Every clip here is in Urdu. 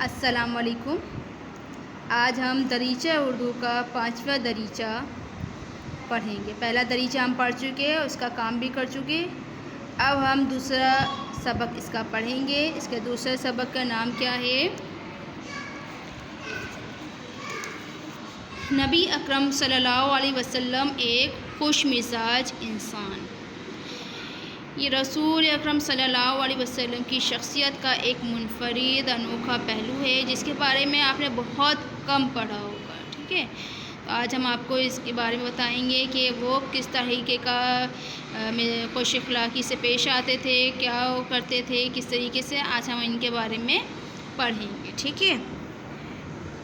السلام علیکم۔ آج ہم دریچہ اردو کا 5واں دریچہ پڑھیں گے۔ پہلا دریچہ ہم پڑھ چکے ہیں، اس کا کام بھی کر چکے۔ اب ہم دوسرا سبق اس کا پڑھیں گے۔ اس کے دوسرے سبق کا نام کیا ہے؟ نبی اکرم صلی اللہ علیہ وسلم ایک خوش مزاج انسان۔ یہ رسول اکرم صلی اللہ علیہ وسلم کی شخصیت کا ایک منفرد انوکھا پہلو ہے جس کے بارے میں آپ نے بہت کم پڑھا ہوگا، ٹھیک ہے؟ تو آج ہم آپ کو اس کے بارے میں بتائیں گے کہ وہ کس طریقے کا خوش اخلاقی سے پیش آتے تھے، کیا وہ کرتے تھے، کس طریقے سے۔ آج ہم ان کے بارے میں پڑھیں گے، ٹھیک ہے؟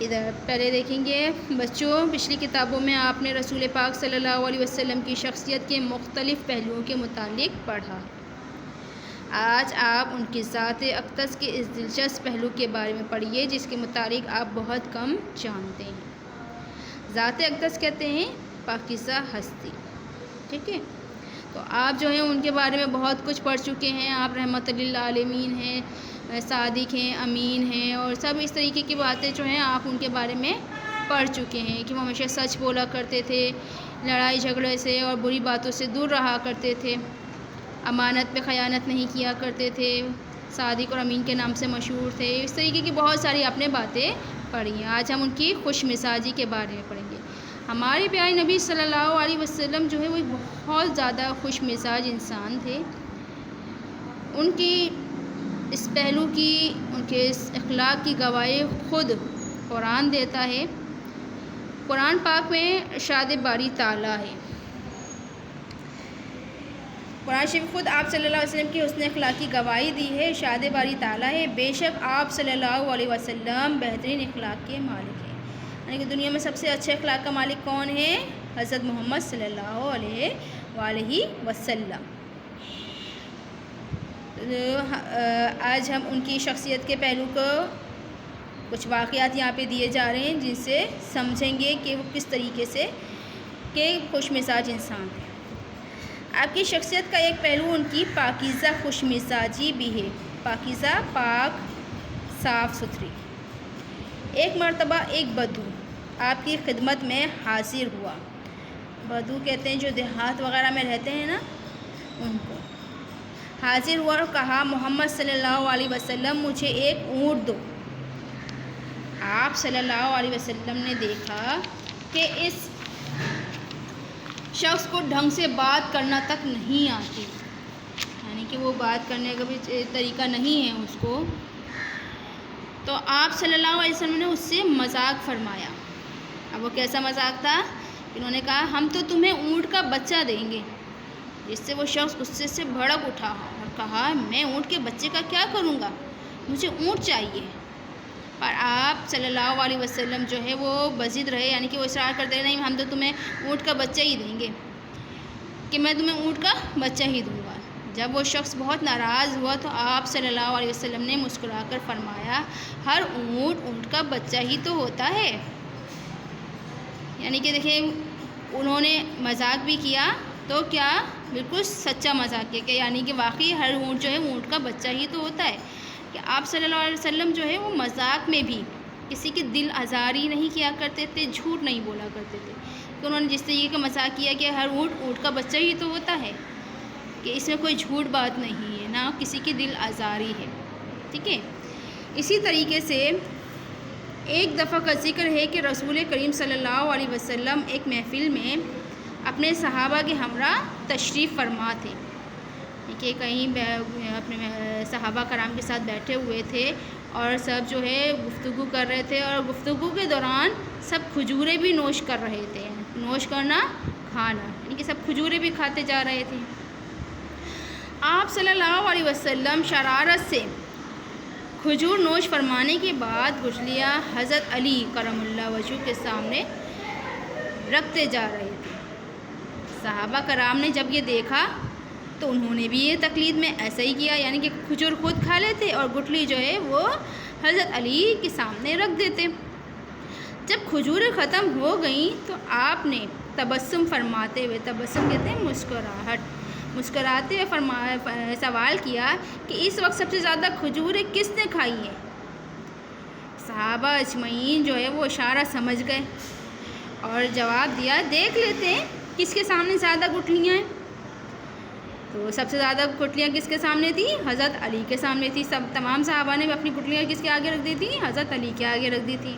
ادھر پہلے دیکھیں گے بچوں، پچھلی کتابوں میں آپ نے رسول پاک صلی اللہ علیہ وسلم کی شخصیت کے مختلف پہلوؤں کے متعلق پڑھا۔ آج آپ ان کی ذات اقدس کے اس دلچسپ پہلو کے بارے میں پڑھیے جس کے متعلق آپ بہت کم جانتے ہیں۔ ذات اقدس کہتے ہیں پاکیزہ ہستی، ٹھیک ہے؟ تو آپ جو ہیں ان کے بارے میں بہت کچھ پڑھ چکے ہیں۔ آپ رحمت للعالمین ہیں، صادق ہیں، امین ہیں، اور سب اس طریقے کی باتیں جو ہیں آپ ان کے بارے میں پڑھ چکے ہیں کہ وہ ہمیشہ سچ بولا کرتے تھے، لڑائی جھگڑے سے اور بری باتوں سے دور رہا کرتے تھے، امانت پہ خیانت نہیں کیا کرتے تھے، صادق اور امین کے نام سے مشہور تھے۔ اس طریقے کی بہت ساری آپ نے باتیں پڑھی ہیں۔ آج ہم ان کی خوش مزاجی کے بارے میں پڑھیں گے۔ ہمارے پیارے نبی صلی اللہ علیہ وسلم جو ہے وہ بہت زیادہ خوش مزاج انسان تھے۔ ان کی اس پہلو کی، ان کے اس اخلاق کی گواہی خود قرآن دیتا ہے۔ قرآن پاک میں ارشاد باری تعالیٰ ہے، قرآن شریف خود آپ صلی اللہ علیہ وسلم کی حسن اخلاق کی گواہی دی ہے۔ ارشاد باری تعالیٰ ہے، بے شک آپ صلی اللہ علیہ وسلم بہترین اخلاق کے مالک ہیں۔ یعنی کہ دنیا میں سب سے اچھے اخلاق کا مالک کون ہے؟ حضرت محمد صلی اللہ علیہ وآلہ وسلم۔ آج ہم ان کی شخصیت کے پہلو کو کچھ واقعات یہاں پہ دیے جا رہے ہیں جن سے سمجھیں گے کہ وہ کس طریقے سے کہ خوش مزاج انسان ہے۔ آپ کی شخصیت کا ایک پہلو ان کی پاکیزہ خوش مزاجی بھی ہے۔ پاکیزہ، پاک، صاف ستھری۔ ایک مرتبہ ایک بدو آپ کی خدمت میں حاضر ہوا۔ بدو کہتے ہیں جو دیہات وغیرہ میں رہتے ہیں نا، ان کو حاضر ہوا اور کہا، محمد صلی اللہ علیہ وسلم مجھے ایک اونٹ دو۔ آپ صلی اللہ علیہ وسلم نے دیکھا کہ اس شخص کو ڈھنگ سے بات کرنا تک نہیں آتی، یعنی کہ وہ بات کرنے کا بھی طریقہ نہیں ہے اس کو، تو آپ صلی اللہ علیہ وسلم نے اس سے مذاق فرمایا۔ اب وہ کیسا مذاق تھا؟ انہوں نے کہا، ہم تو تمہیں اونٹ کا بچہ دیں گے، جس سے وہ شخص غصے سے بھڑک اٹھا اور کہا، میں اونٹ کے بچے کا کیا کروں گا، مجھے اونٹ چاہیے۔ پر آپ صلی اللہ علیہ وسلم جو ہے وہ بضد رہے، یعنی کہ وہ اصرار کرتے رہے، نہیں ہم تو تمہیں اونٹ کا بچہ ہی دیں گے، کہ میں تمہیں اونٹ کا بچہ ہی دوں گا۔ جب وہ شخص بہت ناراض ہوا تو آپ صلی اللہ علیہ وسلم نے مسکرا کر فرمایا، ہر اونٹ کا بچہ ہی تو ہوتا ہے۔ یعنی کہ دیکھیں انہوں نے مذاق بھی کیا تو کیا بالکل سچا مذاق کیا، کہ یعنی کہ واقعی ہر اونٹ جو ہے وہ اونٹ کا بچہ ہی تو ہوتا ہے، کہ آپ صلی اللہ علیہ وسلم جو ہے وہ مذاق میں بھی کسی کی دل آزاری نہیں کیا کرتے تھے، جھوٹ نہیں بولا کرتے تھے۔ تو انہوں نے جس طریقے کا مذاق کیا کہ ہر اونٹ کا بچہ ہی تو ہوتا ہے، کہ اس میں کوئی جھوٹ بات نہیں ہے، نہ کسی کی دل آزاری ہے، ٹھیک ہے؟ اسی طریقے سے ایک دفعہ کا ذکر ہے کہ رسول کریم صلی اللہ علیہ وسلم ایک محفل میں اپنے صحابہ کے ہمراہ تشریف فرما تھے، کہ کہیں اپنے صحابہ کرام کے ساتھ بیٹھے ہوئے تھے اور سب جو ہے گفتگو کر رہے تھے، اور گفتگو کے دوران سب کھجوریں بھی نوش کر رہے تھے۔ نوش کرنا، کھانا، یعنی کہ سب کھجوریں بھی کھاتے جا رہے تھے۔ آپ صلی اللہ علیہ وسلم شرارت سے کھجور نوش فرمانے کے بعد گٹھلیاں حضرت علی کرم اللہ وجہہ کے سامنے رکھتے جا رہے تھے۔ صحابہ کرام نے جب یہ دیکھا تو انہوں نے بھی یہ تقلید میں ایسا ہی کیا، یعنی کہ کھجور خود کھا لیتے اور گٹھلی جو ہے وہ حضرت علی کے سامنے رکھ دیتے۔ جب کھجوریں ختم ہو گئیں تو آپ نے تبسم فرماتے ہوئے، تبسم کہتے ہیں مسکراہٹ، مسکراتے ہوئے سوال کیا کہ اس وقت سب سے زیادہ کھجوریں کس نے کھائی ہیں؟ صحابہ اجمعین جو ہے وہ اشارہ سمجھ گئے اور جواب دیا دیکھ لیتے ہیں کس کے سامنے زیادہ گٹھلیاں ہیں. تو سب سے زیادہ گٹھلیاں کس کے سامنے تھیں؟ حضرت علی کے سامنے تھی. تمام صحابہ نے اپنی گٹھلیاں کس کے آگے رکھ دی تھیں؟ حضرت علی کے آگے رکھ دی تھیں.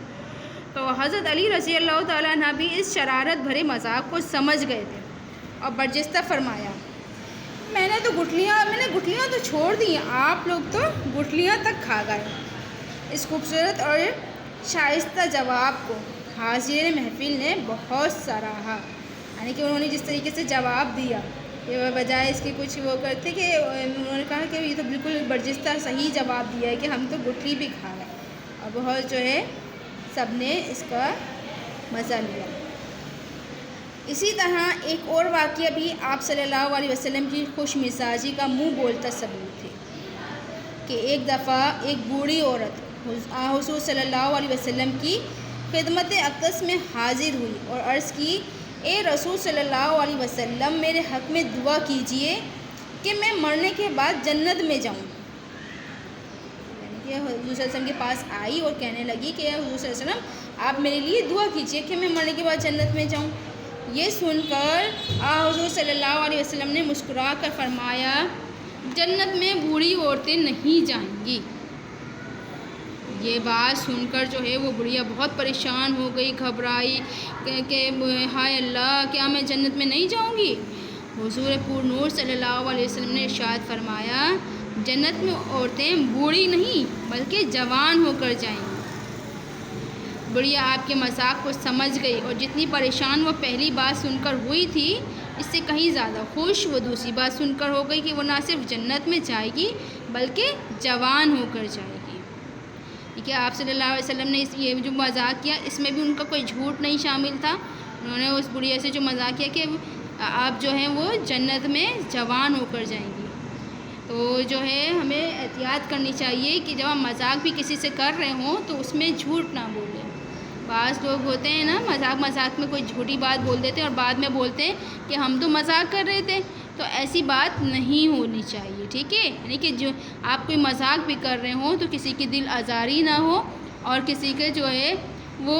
تو حضرت علی رضی اللہ تعالیٰ عنہ بھی اس شرارت بھرے مذاق کو سمجھ گئے تھے اور برجستہ فرمایا میں نے گٹھلیاں تو چھوڑ دی، آپ لوگ تو گٹھلیاں تک کھا گئے. اس خوبصورت اور شائستہ جواب کو حاضرین محفل نے بہت سراہا. یعنی کہ انہوں نے جس طریقے سے جواب دیا کہ بجائے اس کے کچھ وہ کرتے کہ انہوں نے کہا کہ یہ تو بالکل برجستہ صحیح جواب دیا ہے کہ ہم تو گٹھلی بھی کھا گئے. اور بہت جو ہے سب نے اس کا مزہ لیا. اسی طرح ایک اور واقعہ بھی آپ صلی اللہ علیہ وسلم کی خوش مزاجی کا منہ بولتا ثبوت ہے کہ ایک دفعہ ایک بوڑھی عورت حضور صلی اللہ علیہ وسلم کی خدمت اقدس میں حاضر ہوئی اور عرض کی اے رسول صلی اللہ علیہ وسلم میرے حق میں دعا کیجئے کہ میں مرنے کے بعد جنت میں جاؤں. یعنی کہ حضور صلی اللہ علیہ وسلم کے پاس آئی اور کہنے لگی کہ حضور صلی اللہ علیہ وسلم آپ میرے لیے دعا کیجئے کہ میں مرنے کے بعد جنت میں جاؤں. یہ سن کر حضور صلی اللہ علیہ وسلم نے مسکرا کر فرمایا جنت میں بوڑھی عورتیں نہیں جائیں گی. یہ بات سن کر جو ہے وہ بڑھیا بہت پریشان ہو گئی، گھبرائی کہ ہائے اللہ کیا میں جنت میں نہیں جاؤں گی. حضور پور نور صلی اللہ علیہ وسلم نے ارشاد فرمایا جنت میں عورتیں بوڑھی نہیں بلکہ جوان ہو کر جائیں گی. بڑھیا آپ کے مذاق کو سمجھ گئی اور جتنی پریشان وہ پہلی بات سن کر ہوئی تھی اس سے کہیں زیادہ خوش وہ دوسری بات سن کر ہو گئی کہ وہ نہ صرف جنت میں جائے گی بلکہ جوان ہو کر جائے گی. کہ آپ صلی اللہ علیہ وسلم نے یہ جو مذاق کیا اس میں بھی ان کا کوئی جھوٹ نہیں شامل تھا. انہوں نے اس بڑھیا سے جو مذاق کیا کہ آپ جو ہیں وہ جنت میں جوان ہو کر جائیں گی. تو جو ہے ہمیں احتیاط کرنی چاہیے کہ جب ہم مذاق بھی کسی سے کر رہے ہوں تو اس میں جھوٹ نہ بولیں. بعض لوگ ہوتے ہیں نا مذاق میں کوئی جھوٹی بات بول دیتے ہیں اور بعد میں بولتے ہیں کہ ہم تو مذاق کر رہے تھے. تو ایسی بات نہیں ہونی چاہیے، ٹھیک ہے. یعنی کہ جو آپ کوئی مذاق بھی کر رہے ہوں تو کسی کی دل آزاری نہ ہو اور کسی کے جو ہے وہ